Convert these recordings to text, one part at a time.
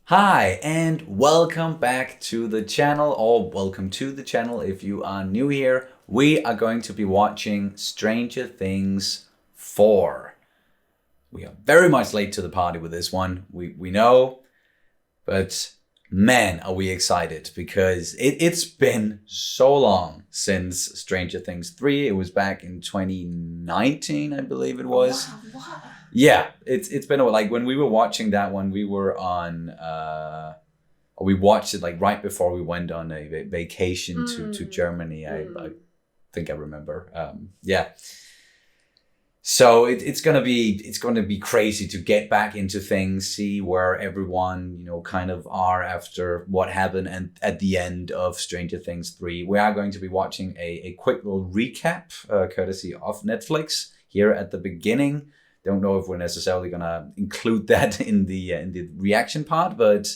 Hi and welcome back to the channel, or welcome to the channel if you are new here. We are going to be watching Stranger Things 4. We are very much late to the party with this one, we know, but man are we excited because it's been so long since Stranger Things 3. It was back in 2019, I believe it was. Wow, what? Yeah, it's been like when we were watching that one, we were on we watched it like right before we went on a vacation to Germany. I think I remember. Yeah. So it's gonna be crazy to get back into things, see where everyone kind of are after what happened and at the end of Stranger Things 3. We are going to be watching a quick little recap, courtesy of Netflix here at the beginning. Don't know if we're necessarily gonna include that in the reaction part, but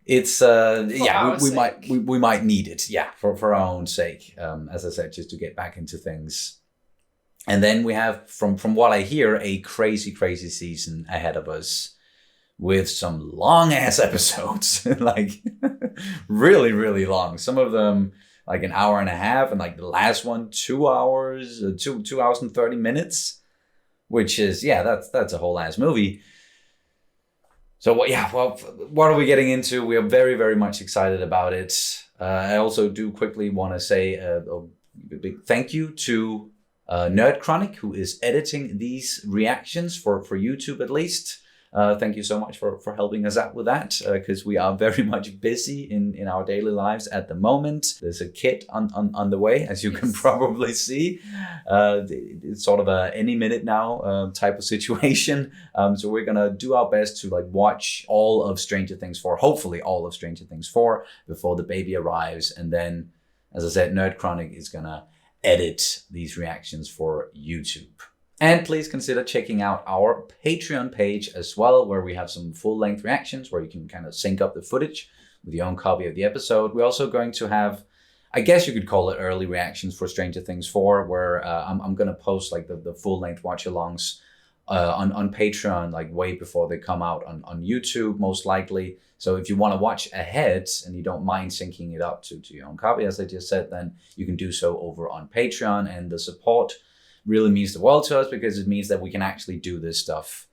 it's we might need it, for our own sake. As I said, just to get back into things. And then we have, from what I hear, a crazy season ahead of us with some long ass episodes, like really long. Some of them like an hour and a half, and like the last one 2 hours, 2 hours and 30 minutes. Which is, that's a whole ass movie. So what are we getting into? We are very much excited about it. I also do quickly want to say a big thank you to Nerd Chronic, who is editing these reactions for YouTube at least. Thank you so much for helping us out with that, because we are very much busy in our daily lives at the moment. There's a kid on the way, as you can probably see. It's sort of a any minute now type of situation. So we're gonna do our best to watch all of Stranger Things 4, hopefully all of Stranger Things 4 before the baby arrives. And then, as I said, Nerd Chronic is gonna edit these reactions for YouTube. And please consider checking out our Patreon page as well, where we have some full-length reactions where you can kind of sync up the footage with your own copy of the episode. We're also going to have, I guess you could call it early reactions for Stranger Things 4, where I'm going to post like the full-length watch-alongs on Patreon like way before they come out on YouTube, most likely. So if you want to watch ahead and you don't mind syncing it up to your own copy, as I just said, then you can do so over on Patreon. And the support really means the world to us, because it means that we can actually do this stuff.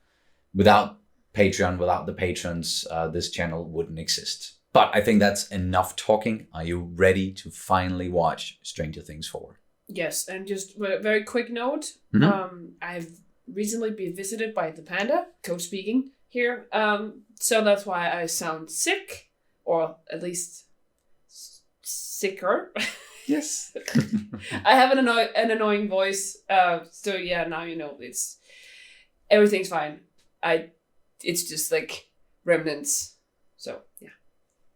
Without Patreon, without the patrons, this channel wouldn't exist. But I think that's enough talking. Are you ready to finally watch Stranger Things 4? Yes, and just a very quick note. I've recently been visited by the panda, code speaking here. So that's why I sound sick, or at least sicker. Yes. I have an annoying voice. So yeah, now you know everything's fine. It's just like remnants. So yeah.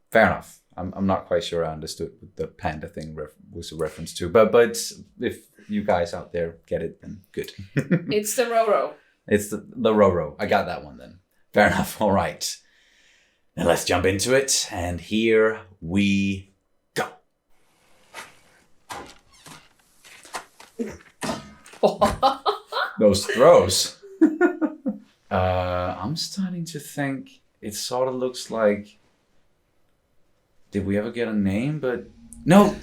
Fair enough. I'm not quite sure I understood what the panda thing was a reference to, but if you guys out there get it, then good. It's the Roro. It's the Roro. I got that one then. Fair enough. All right. Now let's jump into it, and here we those throws. I'm starting to think it sort of looks like, did we ever get a name? But no.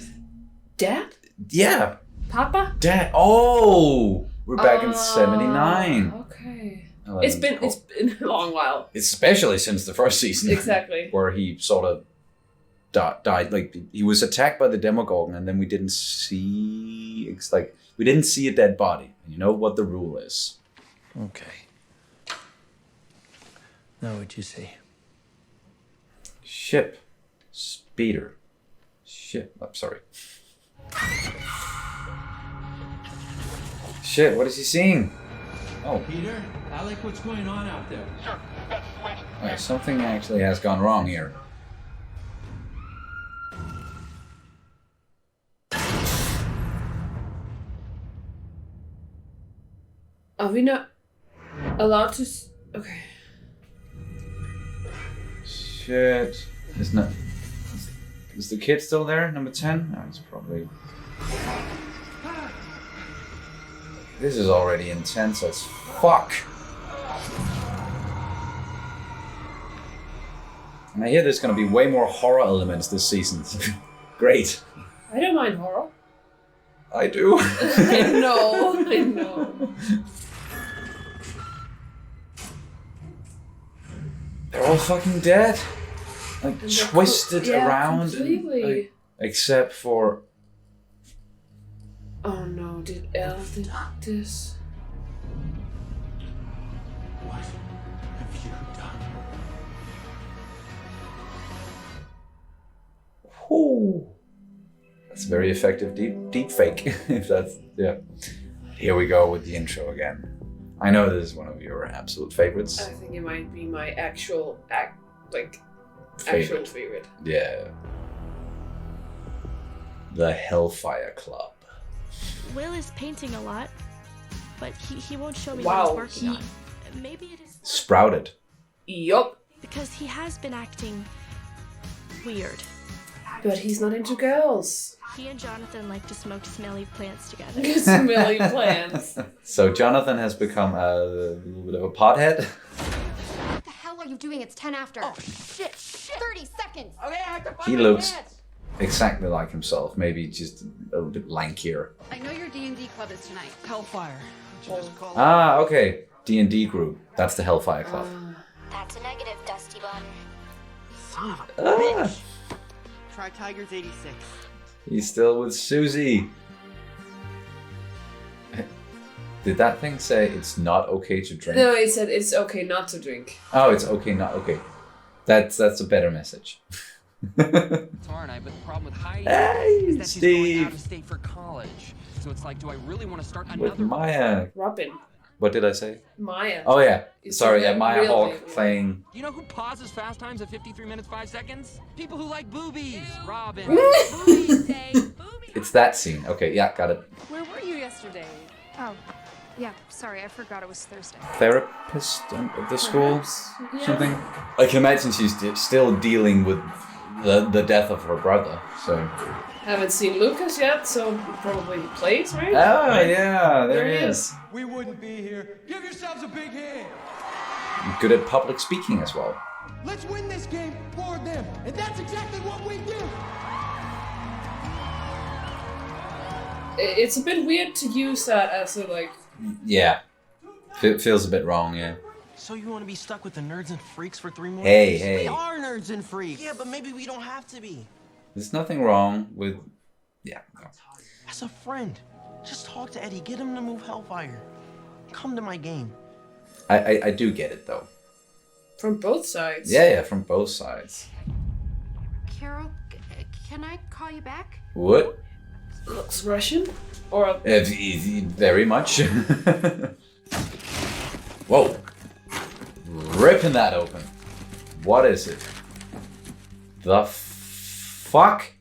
Dad? Yeah. Papa? Dad. Oh, we're back in 79. Okay. Oh, It's been a long while. Especially since the first season. Exactly. Where he sort of died. Like, he was attacked by the Demogorgon, and then we didn't see. It's like we didn't see a dead body. And you know what the rule is. Okay. Now what'd you see? Ship. Speeder. Shit. I'm sorry. Shit, what is he seeing? Oh. Peter, I like what's going on out there. Sure, that's the way. Right, something actually has gone wrong here. Are we not allowed to? Okay. Shit. Is the kid still there? Number 10? No, it's probably. This is already intense as fuck. I hear there's going to be way more horror elements this season. Great. I don't mind horror. I do. I know. They're all fucking dead. Like, twisted around. Completely. Except for... Oh no, did Elle did this? What have you done? Ooh. That's a very effective deep fake. If that's... Yeah. Here we go with the intro again. I know this is one of your absolute favorites. I think it might be my actual favorite. Yeah. The Hellfire Club. Will is painting a lot, but he won't show me Wow, what he's working on. Maybe it is Sprouted. Yup. because he has been acting weird. But he's not into girls. He and Jonathan like to smoke smelly plants together. Smelly plants. So Jonathan has become a little bit of a pothead. What the hell are you doing? It's 10 after. Oh, shit. 30 seconds. Okay, I have to find He my looks pants. exactly like himself, maybe just a little bit lankier. I know your D&D club is tonight. Hellfire. Would you just call it? Ah, okay. D&D group. That's the Hellfire Club. That's a negative, Dusty Bun. Son of a Ah, bitch. Try Tigers 86. he's still with Susie. Did that thing say it's not okay to drink? No, it said it's okay not to drink. Oh, it's okay, not okay. That's a better message. Tomorrow night, but the problem with Heidi Hey, is that she's going Steve. out of state for college. So it's like, do I really want to start With another? Maya. Robin. What did I say? Maya. Oh yeah. It's Sorry, a yeah, Maya real Hawke name. playing. Do you know who pauses fast times at 53 minutes 5 seconds? People who like boobies. Robin. Boobies day. Boobies. It's that scene. Okay, yeah, got it. Where were you yesterday? Oh, yeah. Sorry, I forgot it was Thursday. Therapist at the school, Yeah. something. I can imagine she's still dealing with the death of her brother. So. Haven't seen Lucas yet, so probably he plays, right? Oh yeah, there he is. We wouldn't be here. Give yourselves a big hand. Good at public speaking as well. Let's win this game for them. And that's exactly what we do. It's a bit weird to use that as a like. Yeah, feels a bit wrong. Yeah. So you want to be stuck with the nerds and freaks for 3 more Hey, days? hey. We are nerds and freaks. Yeah, but maybe we don't have to be. There's nothing wrong with. Yeah. No. As a friend, just talk to Eddie. Get him to move Hellfire. Come to my game. I do get it though. From both sides. Yeah, from both sides. Carol, can I call you back? What? Looks Russian? Or Very much. Whoa. Ripping that open. What is it? The fuck?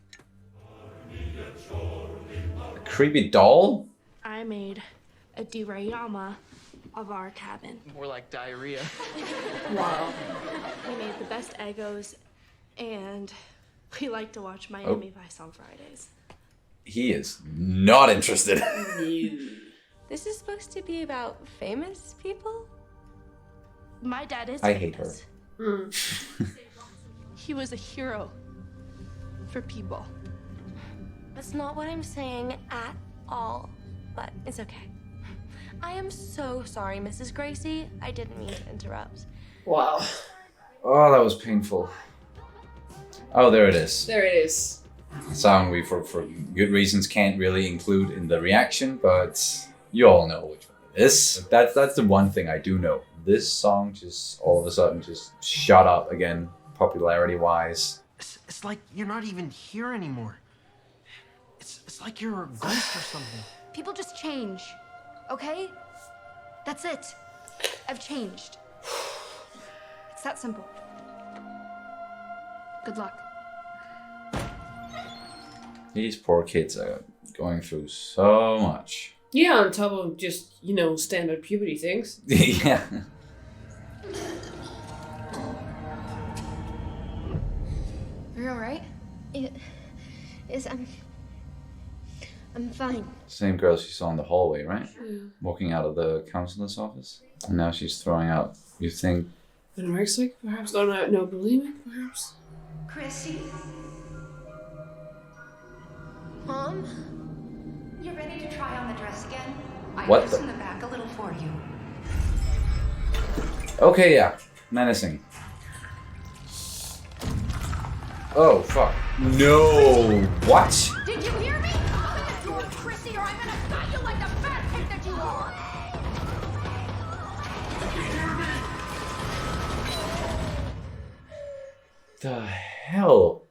A creepy doll? I made a diorama of our cabin. More like diarrhea. wow. We made the best Eggos, and we like to watch Miami Vice on Fridays. He is not interested. This is supposed to be about famous people? My dad is I hate her. famous. He was a hero for people. That's not what I'm saying at all, but it's okay. I am so sorry, Mrs. Gracie. I didn't mean to interrupt. Wow. Oh, that was painful. Oh, there it is. There it is. Song we, for good reasons, can't really include in the reaction, but you all know which one it is. That's the one thing I do know. This song just all of a sudden just shot up again, popularity-wise. It's like you're not even here anymore. It's like you're a ghost or something. People just change, okay? That's it. I've changed. It's that simple. Good luck. These poor kids are going through so much. Yeah, on top of just, standard puberty things. Yeah. Are you alright? Yes, I'm fine. Same girl she saw in the hallway, right? Yeah. Walking out of the counselor's office. And now she's throwing out, you think, Anorexic, perhaps? Oh, no, bulimic, perhaps? Chrissy? Mom? You ready to try on the dress again? I have this in the back a little for you. Okay, yeah. Menacing. Oh, fuck. No! What? Did you hear me? Open the door, Chrissy, or I'm gonna gut you like the fat pig that you are! The hell?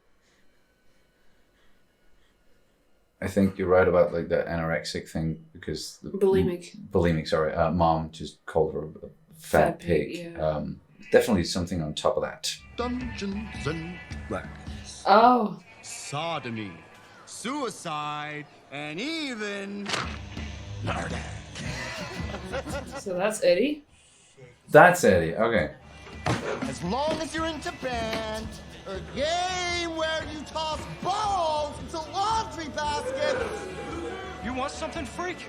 I think you're right about like the anorexic thing because the bulimic, sorry. Mom just called her a fat pig. Yeah. Definitely something on top of that. Dungeons and Dragons. Oh. Sodomy. Suicide. And even murder. So that's Eddie? That's Eddie, okay. As long as you're into band, a game where you toss balls into laundry baskets. You want something, freak?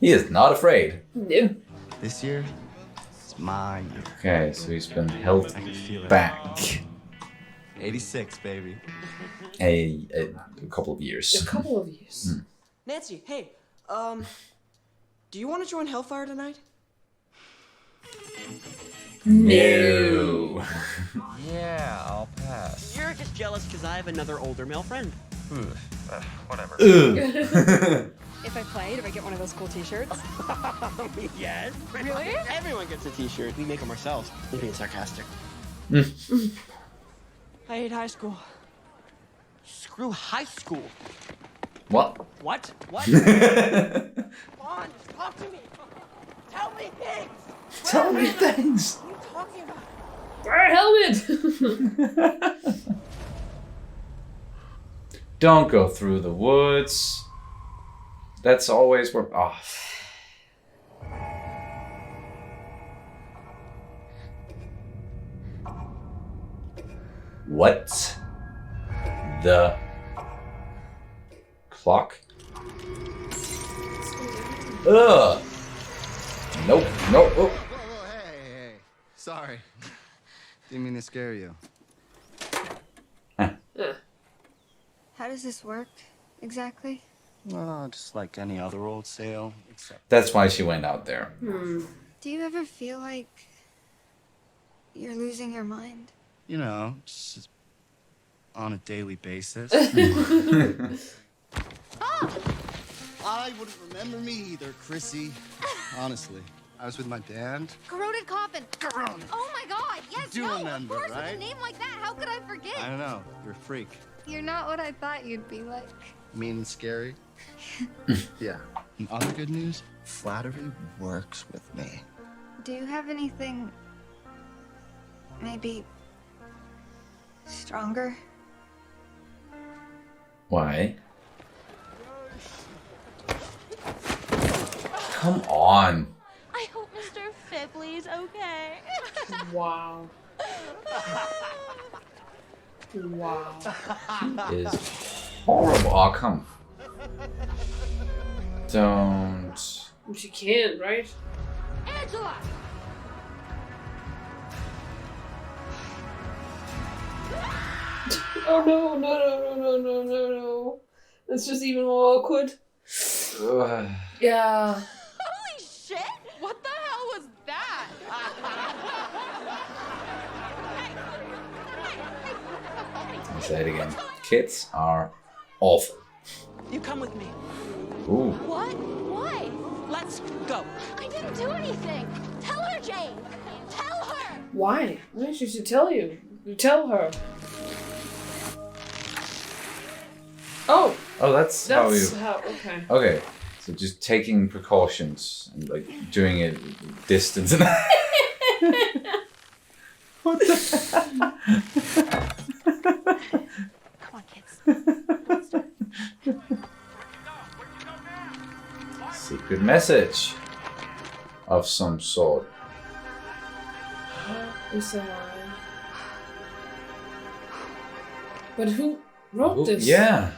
He is not afraid. No. This year, it's my year. Okay, so he's been held back 86, baby. a couple of years. A couple of years. Nancy, hey, do you want to join Hellfire tonight? No. Yeah, I'll pass. You're just jealous because I have another older male friend. Whatever. If I play, do I get one of those cool t-shirts? Yes. Really? Everyone gets a t-shirt. We make them ourselves. I'm being sarcastic. I hate high school. Screw high school. What? What? What? Come on, just talk to me. Tell me things. Tell me things. What are you talking about? Wear a helmet! Don't go through the woods. That's always where. Oh. What? The clock? Ugh. Nope. Nope. Oh. Whoa, hey. Sorry. Didn't mean to scare you. How does this work exactly? Oh, just like any other old sale, except That's why she went out there. Do you ever feel like you're losing your mind? you know, just on a daily basis. I wouldn't remember me either, Chrissy. Honestly. I was with my band. Corroded coffin. Corroded. Oh my God! Yes, You do remember, of course, right? with a name like that, how could I forget? I don't know. You're a freak. You're not what I thought you'd be like. Mean and scary. Yeah. And other good news, flattery works with me. Do you have anything maybe stronger? Why? Come on. I hope Mr. Fibley's okay. Wow. Wow. He is horrible. Oh, come. Don't. She can, right? Angela! Oh no. That's just even more awkward. Ugh. Yeah. Holy shit! What the hell was that? I'll say it again. Kids are awful. You come with me. Ooh. What? Why? Let's go. I didn't do anything. Tell her, Jane. Tell her. Why? Why she should tell you? You tell her. Oh. Oh, that's how you. Okay. Okay. So just taking precautions and like doing it distance. What the? Come on, kids. Secret message of some sort. It's a lie. But who wrote this? Yeah.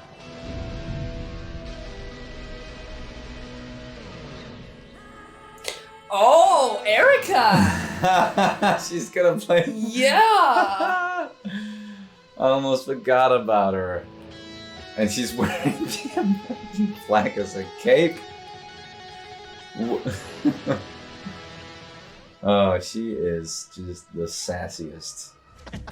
Oh, Erica! She's gonna play. Yeah! I almost forgot about her. And she's wearing the American flag as a cape. Oh, she is just the sassiest.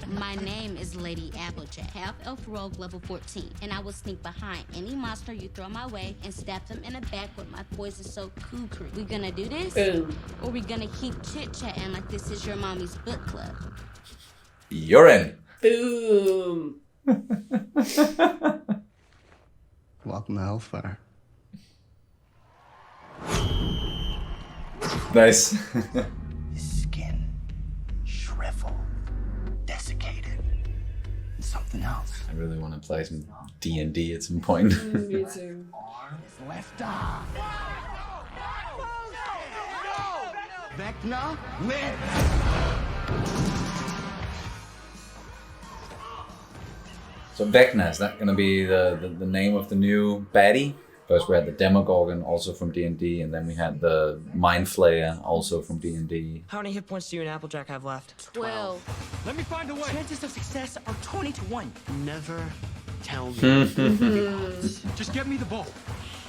My name is Lady Applejack, half elf rogue level 14, and I will sneak behind any monster you throw my way and stab them in the back with my poison so kukri. We gonna do this? Boom. Or we gonna keep chit-chatting like this is your mommy's book club? You're in. Boom. Welcome to Hellfire. Nice. Skin shriveled, desiccated, and something else. I really want to play some D&D at some point. Me too. Left arm. Vecna, live! So Vecna, is that going to be the name of the new baddie? First we had the Demogorgon, also from D&D, and then we had the Mind Flayer, also from D&D. How many hit points do you and Applejack have left? 12. Let me find a way. Chances of success are 20 to 1. Never tell me. Just get me the ball.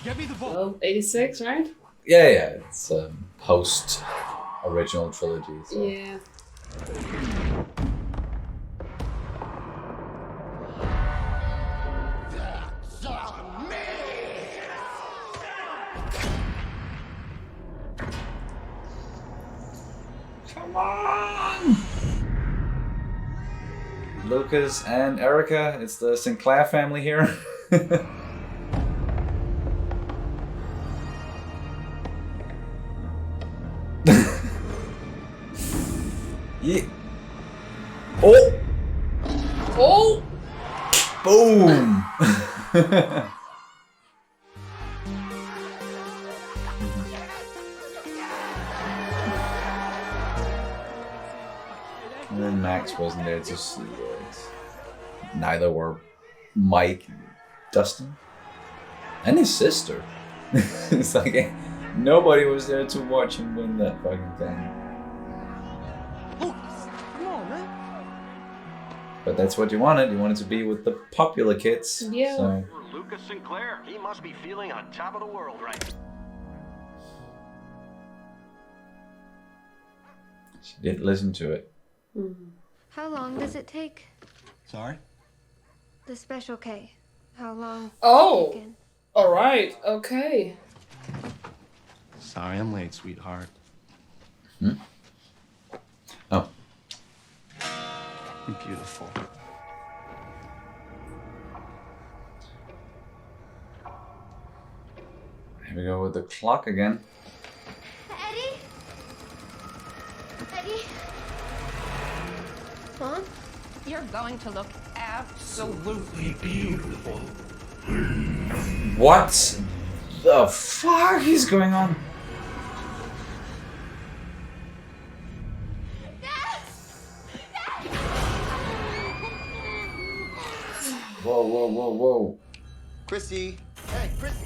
Get me the ball. Well, 86, right? Yeah, it's post original trilogy. So. Yeah. Come on! Lucas and Erica, it's the Sinclair family here. Yeah. Oh! Oh! Boom! And then Max wasn't there to see it. Neither were Mike, Dustin, and his sister. It's like nobody was there to watch him win that fucking thing. Come on, man. But that's what you wanted. You wanted to be with the popular kids. Yeah. So. Lucas Sinclair, he must be feeling on top of the world right. She didn't listen to it. How long does it take? Sorry? The Special K. How long? Oh! Taken? Alright, okay. Sorry I'm late, sweetheart. Oh. You're beautiful. Here we go with the clock again. Eddie? Eddie? Mom? You're going to look absolutely beautiful. What the fuck is going on? Whoa, whoa, whoa, whoa. Chrissy. Hey, Chrissy.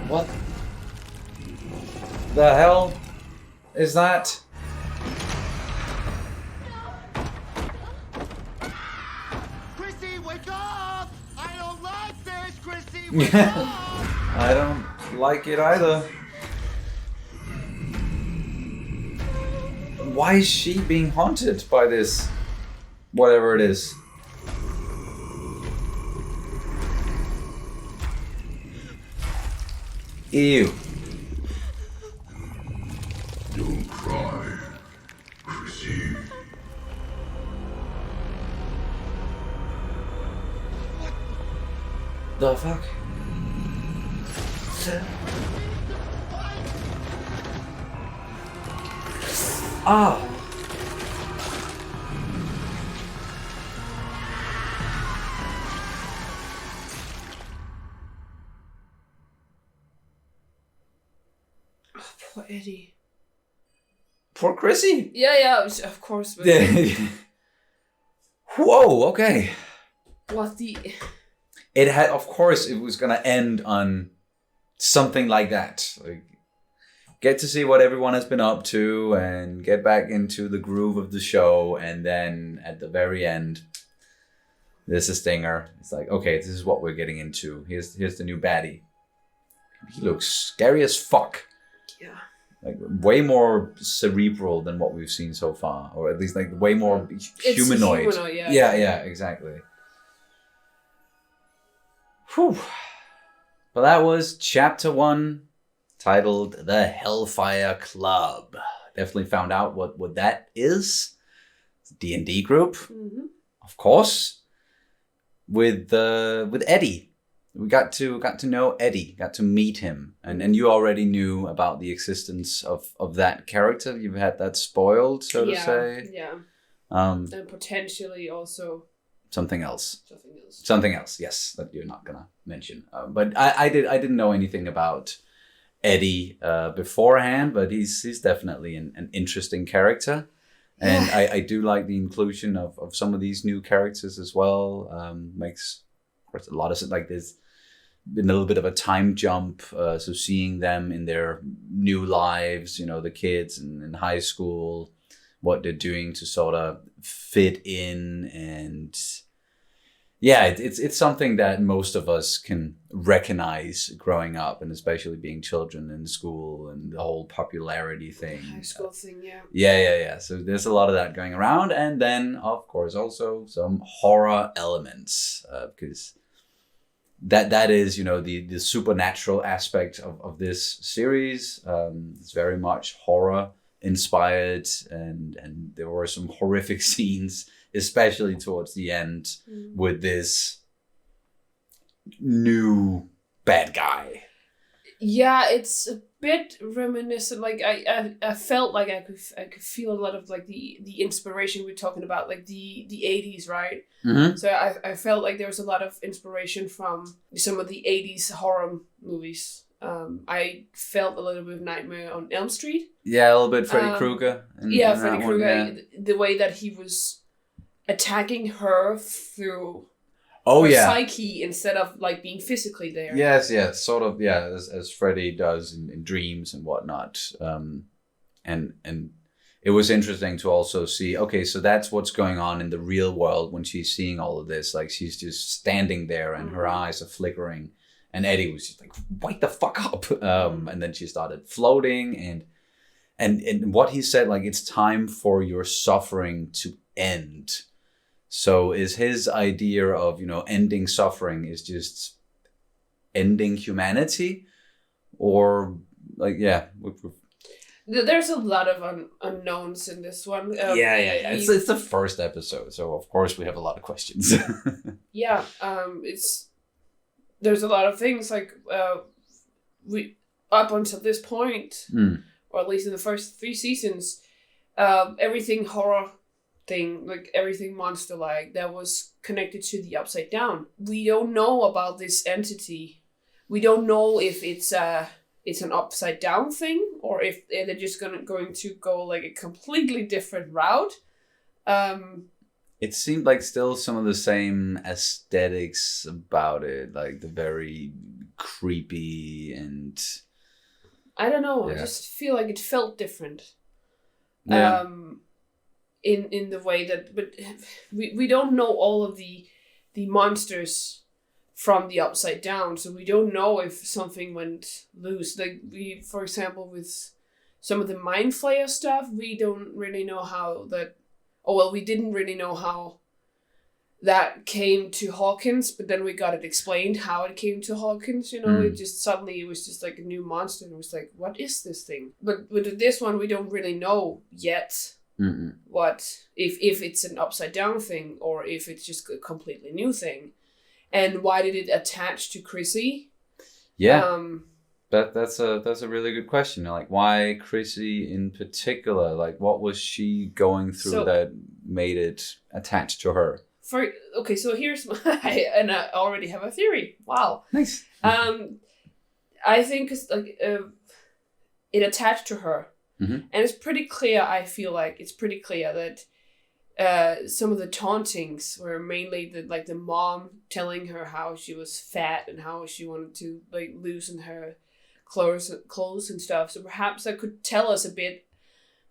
What the hell is that? Chrissy, wake up! I don't like this, Chrissy! Wake up! I don't like it either. Why is she being haunted by this? Whatever it is. Ew. Don't cry, Chrissy. The fuck? Ah. Poor Eddie. Poor Chrissy. Yeah, of course. But Whoa, okay. what the... it had, of course, it was gonna end on something like that. Like, get to see what everyone has been up to and get back into the groove of the show, and then at the very end, there's a stinger. It's like, okay, this is what we're getting into. Here's the new baddie. He looks scary as fuck. Yeah. Like way more cerebral than what we've seen so far, or at least like way more humanoid. Yeah, exactly. Whew. Well, that was chapter 1, titled The Hellfire Club. Definitely found out what that is. It's a D&D group, of course. With Eddie. We got to know Eddie, got to meet him, and you already knew about the existence of that character. You've had that spoiled, so to say. Yeah. And potentially also something else. Yes, that you're not gonna mention. But I didn't know anything about Eddie beforehand, but he's definitely an interesting character. And I do like the inclusion of some of these new characters as well. Makes, of course, a lot of, like, there's been a little bit of a time jump. So seeing them in their new lives, you know, the kids in high school, what they're doing to sort of fit in. And yeah, it's something that most of us can recognize growing up, and especially being children in school and the whole popularity thing. High school thing, yeah. Yeah. So there's a lot of that going around. And then, of course, also some horror elements, because that is, you know, the supernatural aspect of this series. It's very much horror inspired, and there were some horrific scenes, especially towards the end, with this new bad guy. Yeah, it's a bit reminiscent. Like I felt like I could feel a lot of like the inspiration we're talking about, like the 80s, right? Mm-hmm. So I felt like there was a lot of inspiration from some of the 80s horror movies. I felt a little bit of Nightmare on Elm Street. Yeah, a little bit Freddy Krueger. Freddy Krueger. The way that he was attacking her through her psyche instead of like being physically there. Yes, sort of, as Freddy does in dreams and whatnot. And it was interesting to also see, okay, so that's what's going on in the real world when she's seeing all of this. Like, she's just standing there and her eyes are flickering. And Eddie was just like, wake the fuck up. And then she started floating, and what he said, like, it's time for your suffering to end. So is his idea of, you know, ending suffering is just ending humanity? Or, like, there's a lot of unknowns in this one. It's the first episode, so of course we have a lot of questions. There's a lot of things, like, we up until this point, or at least in the first 3 seasons, everything horror thing, like everything monster-like, that was connected to the Upside Down. We don't know about this entity. We don't know if it's an Upside Down thing, or if they're just going to go like a completely different route. It seemed like still some of the same aesthetics about it, like the very creepy and... I don't know, I just feel like it felt different. Yeah. In the way that... But we don't know all of the monsters from the Upside Down, so we don't know if something went loose. Like, for example, with some of the Mind Flayer stuff, we don't really know how that... we didn't really know how that came to Hawkins, but then we got it explained how it came to Hawkins, you know? It just suddenly, it was just like a new monster, and it was like, what is this thing? But with this one, we don't really know yet what, if it's an Upside Down thing, or if it's just a completely new thing. And why did it attach to Chrissy? Yeah. That's a really good question. Like, why Chrissy in particular? Like, what was she going through that made it attached to her? So here's and I already have a theory. Wow, nice. I think it's like it attached to her, and it's pretty clear. I feel like it's pretty clear that some of the tauntings were mainly the mom telling her how she was fat and how she wanted to like loosen her clothes and stuff. So perhaps that could tell us a bit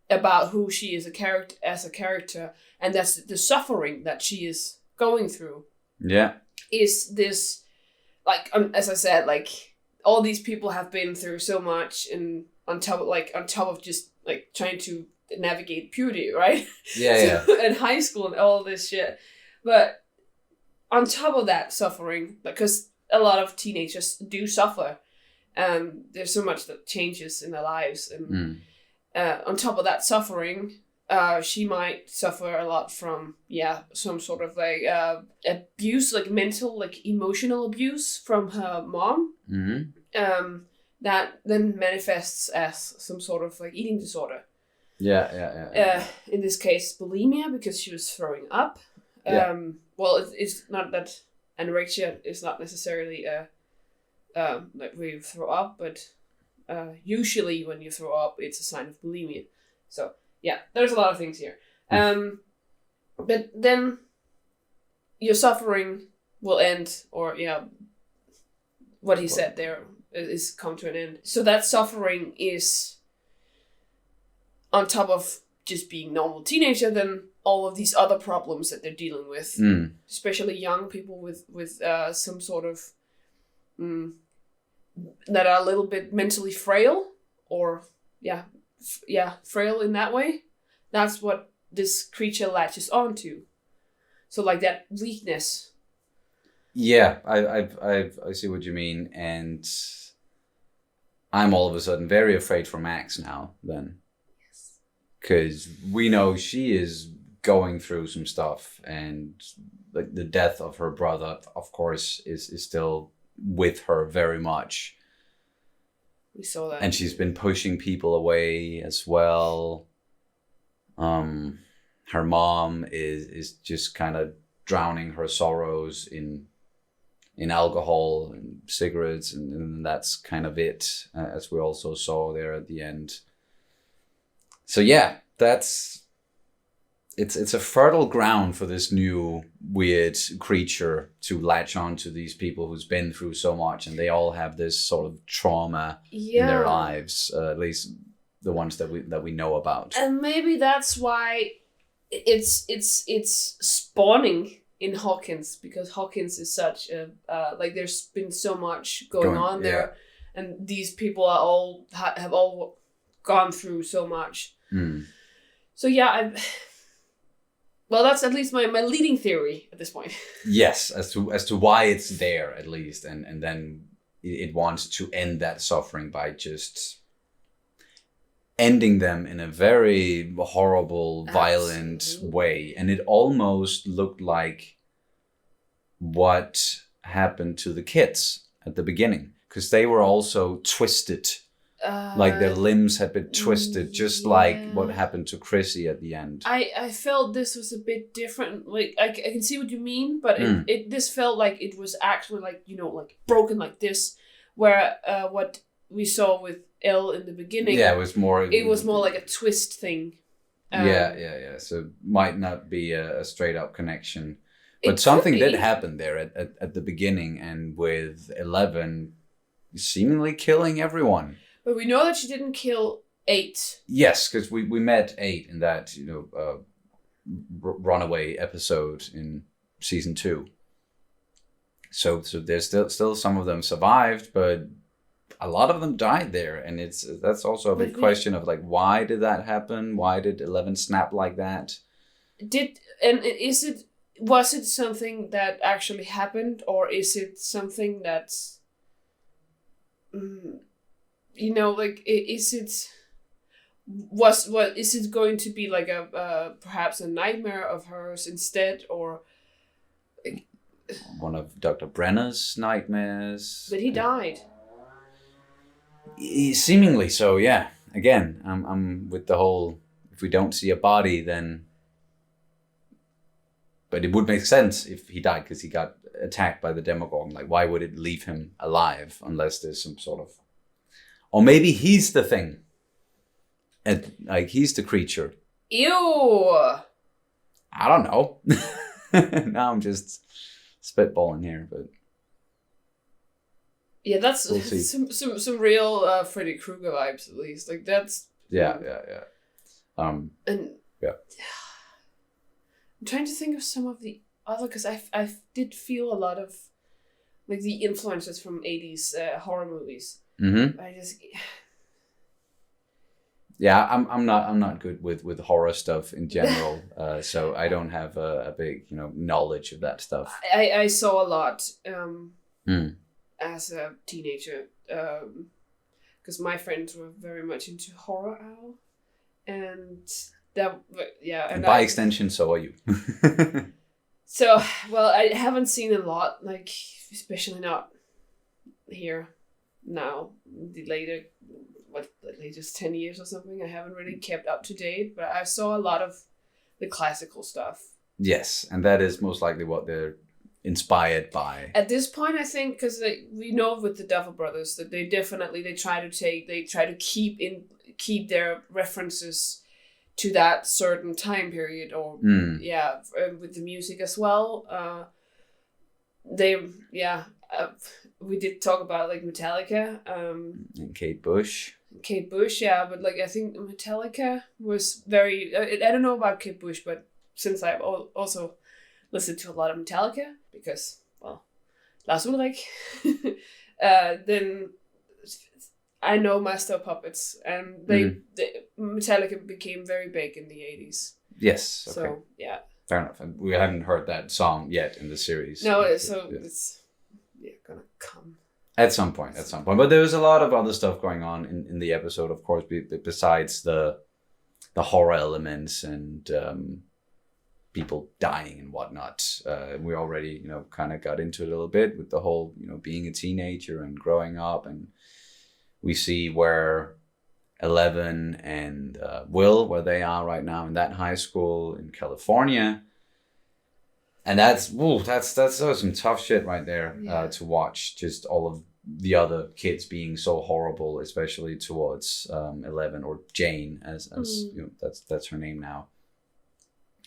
about who she is as a character, and that's the suffering that she is going through. Yeah. Is this like as I said, like all these people have been through so much, and on top of just like trying to navigate puberty, right? Yeah, so, and high school and all this shit. But on top of that suffering, because a lot of teenagers do suffer, there's so much that changes in their lives, and on top of that suffering, she might suffer a lot from some sort of like abuse, like mental, like emotional abuse from her mom. That then manifests as some sort of like eating disorder. Yeah. In this case, bulimia, because she was throwing up. Well, it's not that anorexia is not necessarily like where you throw up, but usually when you throw up, it's a sign of bulimia. So yeah, there's a lot of things here. But then your suffering will end, or what he said there is come to an end. So that suffering is on top of just being normal teenager, then all of these other problems that they're dealing with, especially young people with some sort of that are a little bit mentally frail, or frail in that way. That's what this creature latches onto. So like that weakness. Yeah, I see what you mean, and I'm all of a sudden very afraid for Max now. Then. Because we know she is going through some stuff, and like the death of her brother, of course, is still with her very much. We saw that. And she's been pushing people away as well. Her mom is just kind of drowning her sorrows in alcohol and cigarettes, and that's kind of it, as we also saw there at the end. So yeah, it's a fertile ground for this new weird creature to latch on to these people who's been through so much, and they all have this sort of trauma in their lives, at least the ones that we know about. And maybe that's why it's spawning in Hawkins, because Hawkins is such a like there's been so much going on there, and these people are have all gone through so much. So yeah, well, that's at least my leading theory at this point. Yes, as to why it's there at least, and then it wants to end that suffering by just ending them in a very horrible, violent way. And it almost looked like what happened to the kids at the beginning, because they were also twisted. Like their limbs had been twisted, just like what happened to Chrissy at the end. I felt this was a bit different. Like I can see what you mean, but this felt like it was actually like, like broken like this, where what we saw with Elle in the beginning. Yeah, it was more like a twist thing. Yeah. So it might not be a straight up connection, but something did happen there at the beginning, and with 11 seemingly killing everyone. But we know that she didn't kill 8. Yes, because we met 8 in that runaway episode in season 2. So there's still some of them survived, but a lot of them died there, and that's also a big question of like, why did that happen? Why did 11 snap like that? Was it something that actually happened, or is it something that's is it going to be like a perhaps a nightmare of hers instead, or one of Dr. Brenner's nightmares? But he died. Seemingly so, yeah. Again, I'm with the whole, if we don't see a body, then, but it would make sense if he died because he got attacked by the Demogorgon. Like, why would it leave him alive unless there's some sort of, or maybe he's the thing. And like he's the creature. Ew. I don't know. Now I'm just spitballing here, but yeah, that's we'll see. some real Freddy Krueger vibes, at least. Like that's yeah. And yeah. I'm trying to think of some of the other, because I did feel a lot of like the influences from 80s horror movies. Mm-hmm. I just yeah, I'm not good with horror stuff in general, so I don't have a big knowledge of that stuff. I saw a lot Mm. as a teenager, because my friends were very much into horror owl, and that and by extension, so are you. So well, I haven't seen a lot, like especially not here now. The latest 10 years or something. I haven't really kept up to date, but I saw a lot of the classical stuff. Yes, and that is most likely what they're inspired by. At this point, I think, because we know with the Duffer Brothers that they try to keep their references to that certain time period, or with the music as well. We did talk about like Metallica, and Kate Bush. Yeah, but like I think Metallica was very. I don't know about Kate Bush, but since I've also listened to a lot of Metallica because Lars Ulrich, then I know Master of Puppets, and Metallica became very big in the 80s. Yes. Okay. So yeah. Fair enough. And we haven't heard that song yet in the series. No, it's gonna come. At some point. But there's a lot of other stuff going on in the episode, of course, besides the horror elements and people dying and whatnot. We already, kind of got into it a little bit with the whole, being a teenager and growing up. And we see where Eleven and Will, where they are right now in that high school in California. And that's some tough shit right there to watch. Just all of the other kids being so horrible, especially towards 11 or Jane, as that's her name now.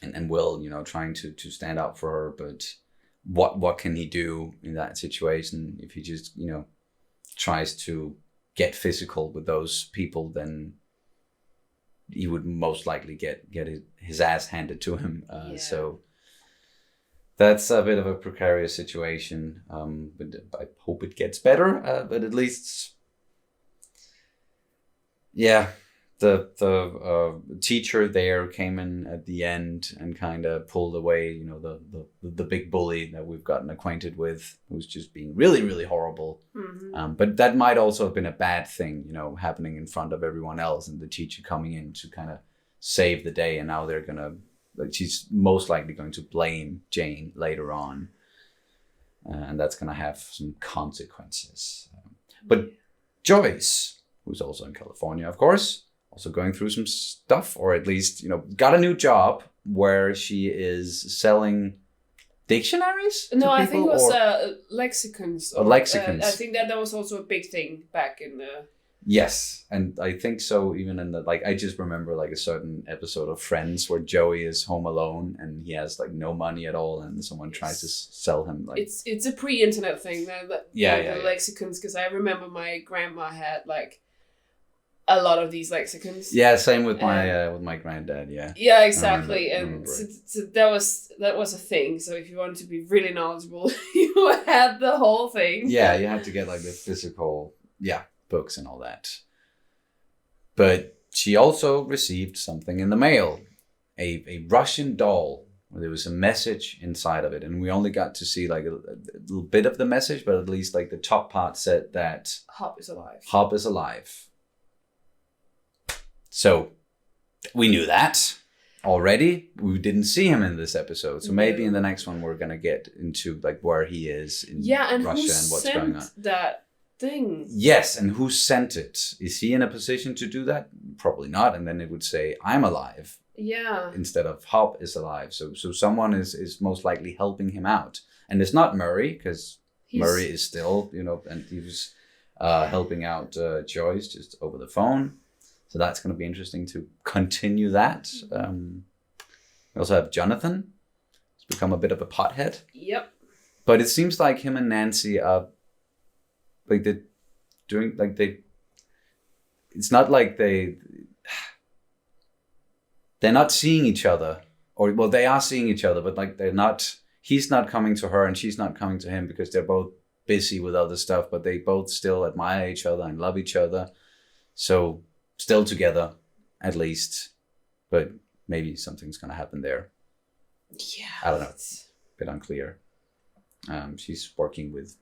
And Will, trying to stand up for her, but what can he do in that situation? If he just tries to get physical with those people, then he would most likely get his ass handed to him. So. That's a bit of a precarious situation, but I hope it gets better. But at least, the teacher there came in at the end and kind of pulled away, the big bully that we've gotten acquainted with, who's just being really, really horrible. Mm-hmm. But that might also have been a bad thing, happening in front of everyone else, and the teacher coming in to kind of save the day, and now they're gonna. She's most likely going to blame Jane later on. And that's going to have some consequences. But Joyce, who's also in California, of course, also going through some stuff, or at least, got a new job where she is selling dictionaries? No, I think it was lexicons. Lexicons. I think that was also a big thing back in the... Yes, and I think so even in I just remember a certain episode of Friends where Joey is home alone and he has no money at all, and someone tries to sell him It's a pre-internet thing, the lexicons, because I remember my grandma had a lot of these lexicons. Yeah, same with my granddad, yeah. Yeah, exactly. And so that was a thing. So if you wanted to be really knowledgeable, you had the whole thing. Yeah, you had to get the physical books and all that. But she also received something in the mail, a Russian doll where there was a message inside of it, and we only got to see a little bit of the message, but at least the top part said that Hop is alive. Hop is alive. So we knew that already. We didn't see him in this episode, so maybe in the next one we're gonna get into where he is in Russia and what's going on. That thing. Yes, and who sent it? Is he in a position to do that? Probably not. And then it would say, I'm alive. Yeah. Instead of Hop is alive. So someone is most likely helping him out. And it's not Murray, because Murray is still, and he was helping out Joyce just over the phone. So that's going to be interesting to continue that. We also have Jonathan. He's become a bit of a pothead. Yep. But it seems like him and Nancy are like they're doing like they. It's not like they're not seeing each other, or well, they are seeing each other, but like they're not. He's not coming to her, and she's not coming to him because they're both busy with other stuff. But they both still admire each other and love each other, so still together, at least. But maybe something's gonna happen there. Yeah, I don't know. It's a bit unclear. She's working with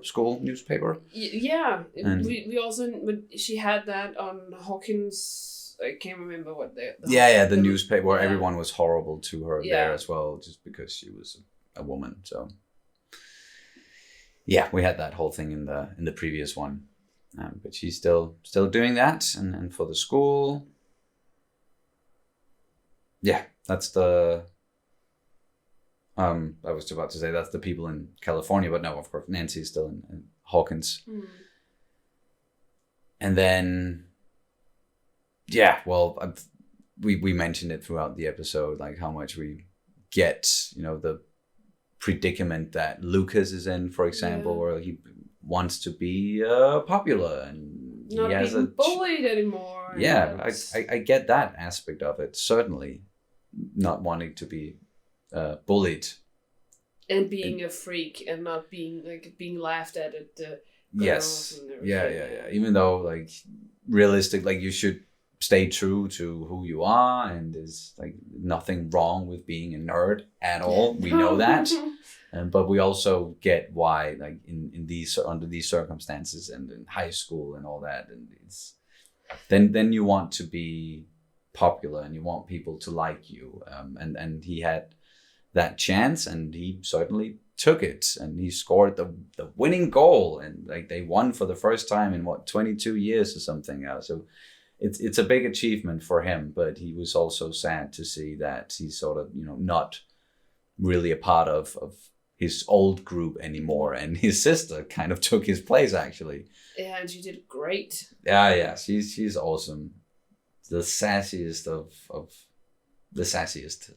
school newspaper. Yeah, And we also she had that on Hawkins. I can't remember what the the newspaper where everyone was horrible to her there as well, just because she was a woman. So yeah, we had that whole thing in the previous one, but she's still doing that, and for the school. Yeah, that's the. I was about to say that's the people in California, but no, of course, Nancy is still in Hawkins. Mm. And then, yeah, well, we mentioned it throughout the episode, like how much we get, the predicament that Lucas is in, for example, where he wants to be popular and not he has being bullied anymore. Yeah, I get that aspect of it, certainly, not wanting to be bullied and being a freak and not being laughed at the yes yeah even though like realistic, like you should stay true to who you are, and there's like nothing wrong with being a nerd at all. We know that. But we also get why, like in these under these circumstances and in high school and all that, and it's then you want to be popular and you want people to like you, and he had that chance and he certainly took it, and he scored the winning goal, and like they won for the first time in 22 years or something. So it's a big achievement for him, but he was also sad to see that he's sort of not really a part of his old group anymore, and his sister kind of took his place actually. Yeah, and she did great. Yeah, she's awesome. The sassiest of the sassiest.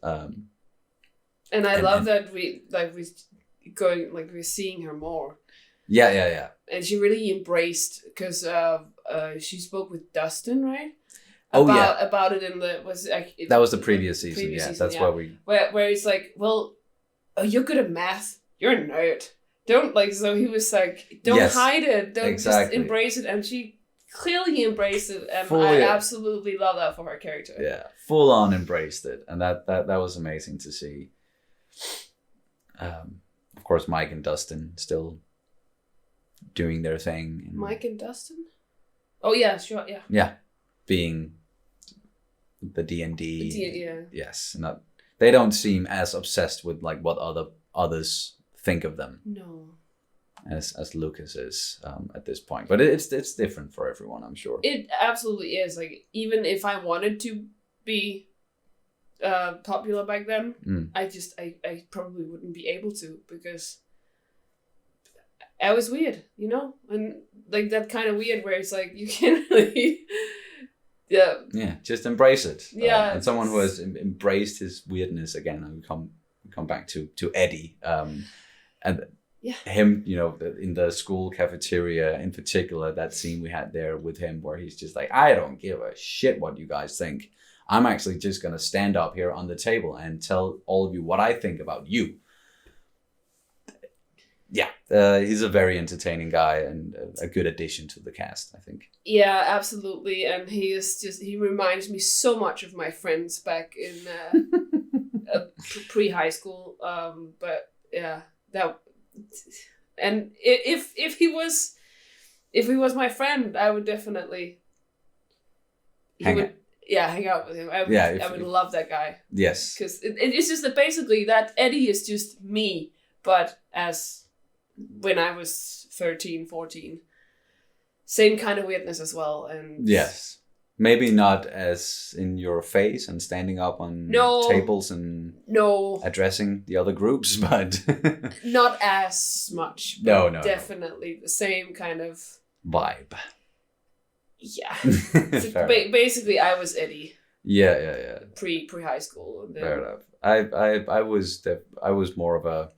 And I love that we're seeing her more. Yeah. And she really embraced, because she spoke with Dustin, right? About it in that was the previous season. That's where it's like, well, you're good at math. You're a nerd. Don't so he was like, don't hide it. Don't just embrace it. And she clearly embraced it, and I absolutely love that for her character. Yeah, full on embraced it, and that was amazing to see. Of course, Mike and Dustin still doing their thing. Mike and Dustin? Oh yeah, sure, yeah. Yeah, being the D&D. Yeah. Yes, they don't seem as obsessed with like what others think of them. No. As Lucas is at this point, but it's different for everyone, I'm sure. It absolutely is. Like, even if I wanted to be popular back then, I probably wouldn't be able to, because I was weird, and like that kind of weird where it's like you can't really just embrace it. And someone who has embraced his weirdness again, and we come back to Eddie, and him, in the school cafeteria in particular, that scene we had there with him where he's just like, I don't give a shit what you guys think. I'm actually just going to stand up here on the table and tell all of you what I think about you. Yeah, he's a very entertaining guy and a good addition to the cast, I think. Yeah, absolutely. And he reminds me so much of my friends back in pre-high school. But yeah, and if he was my friend, I would definitely hang out with him. I would love that guy. Yes. Because it's just that basically that Eddie is just me, but as when I was 13, 14. Same kind of weirdness as well. And yes. Maybe not as in your face and standing up on tables and addressing the other groups, but not as much. No. Definitely the same kind of vibe. Yeah. Basically, I was Eddie. Yeah. Pre high school. And then, Fair enough. I was more of a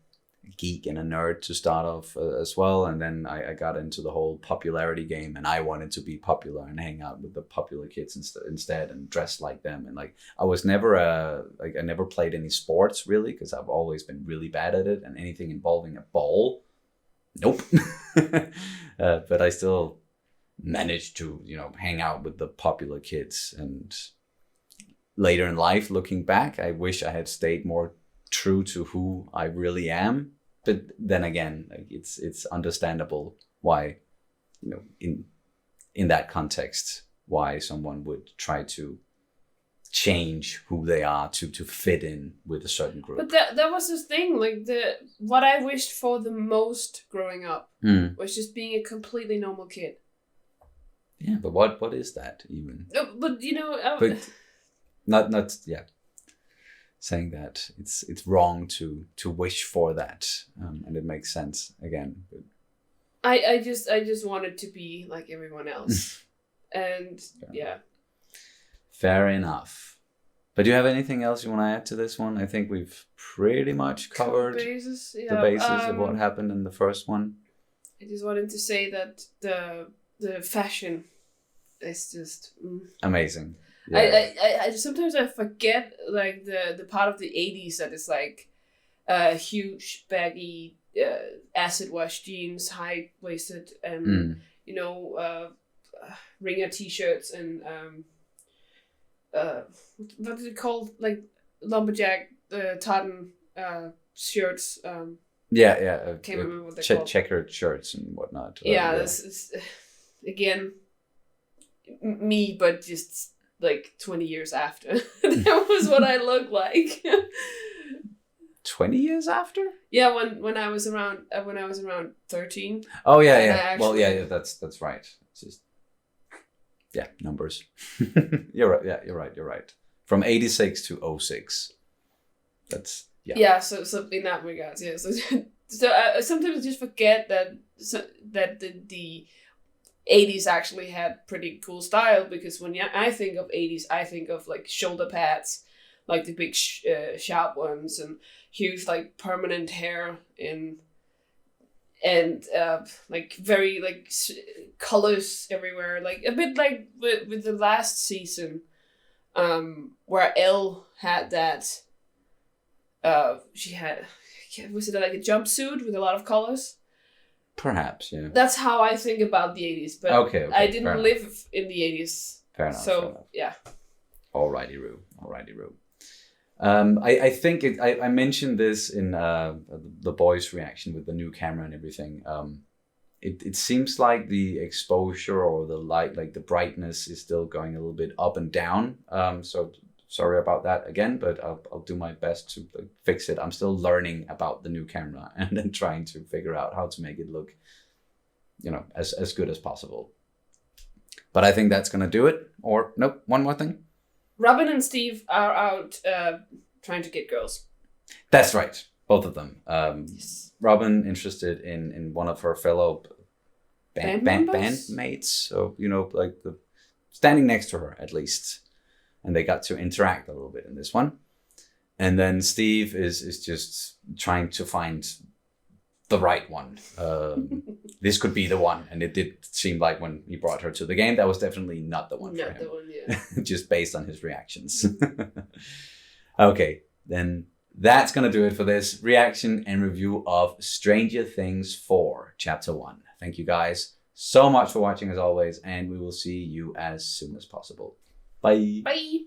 geek and a nerd to start off as well, and then I got into the whole popularity game, and I wanted to be popular and hang out with the popular kids instead and dress like them. And like I was never I never played any sports really, because I've always been really bad at it, and anything involving a ball, nope. But I still managed to, you know, hang out with the popular kids. And later in life, looking back, I wish I had stayed more true to who I really am. But then again, like it's understandable why, you know, in that context, why someone would try to change who they are to fit in with a certain group. But that was the thing, like what I wished for the most growing up was just being a completely normal kid. Yeah, but what is that even? No, but you know, but not yeah. Saying that it's wrong to wish for that, and it makes sense again. But I just wanted to be like everyone else, and yeah. Fair enough. But do you have anything else you want to add to this one? I think we've pretty much covered the basis of what happened in the first one. I just wanted to say that the fashion is just amazing. Yeah. I sometimes I forget like the part of the 80s that is like huge baggy acid wash jeans, high waisted, and you know ringer t-shirts and what is it called, like lumberjack tartan shirts. Can't remember what they're called. Checkered shirts and whatnot. Yeah, this is again me, but just like 20 years after. That was what I looked like. 20 years after? Yeah, when I was around 13. Oh yeah. Well, yeah, that's right. It's just numbers. You're right. Yeah, you're right. From 86 to 06. That's Yeah, so in that regards, yeah. So I sometimes just forget that the 80s actually had pretty cool style, because when I think of 80s, I think of like shoulder pads, like the big sharp ones, and huge like permanent hair and like very like colors everywhere, like a bit like with the last season, where Elle had that. She had, was it like a jumpsuit with a lot of colors? Perhaps, yeah. That's how I think about the 80s, but okay, I didn't live in the 80s. Fair enough. So, yeah. Alrighty, Roo. I think I mentioned this in the boys' reaction with the new camera and everything. It seems like the exposure or the light, like the brightness, is still going a little bit up and down. So sorry about that again, but I'll do my best to fix it. I'm still learning about the new camera and then trying to figure out how to make it look, you know, as good as possible. But I think that's gonna do it. Or nope, one more thing. Robin and Steve are out trying to get girls. That's right, both of them. Yes. Robin interested in one of her fellow bandmates, so you know, like standing next to her at least. And they got to interact a little bit in this one. And then Steve is just trying to find the right one. This could be the one. And it did seem like when he brought her to the game, that was definitely not the one for him. Not the one, yeah. Just based on his reactions. Okay, then that's going to do it for this reaction and review of Stranger Things 4, Chapter 1. Thank you guys so much for watching as always, and we will see you as soon as possible. Bye. Bye.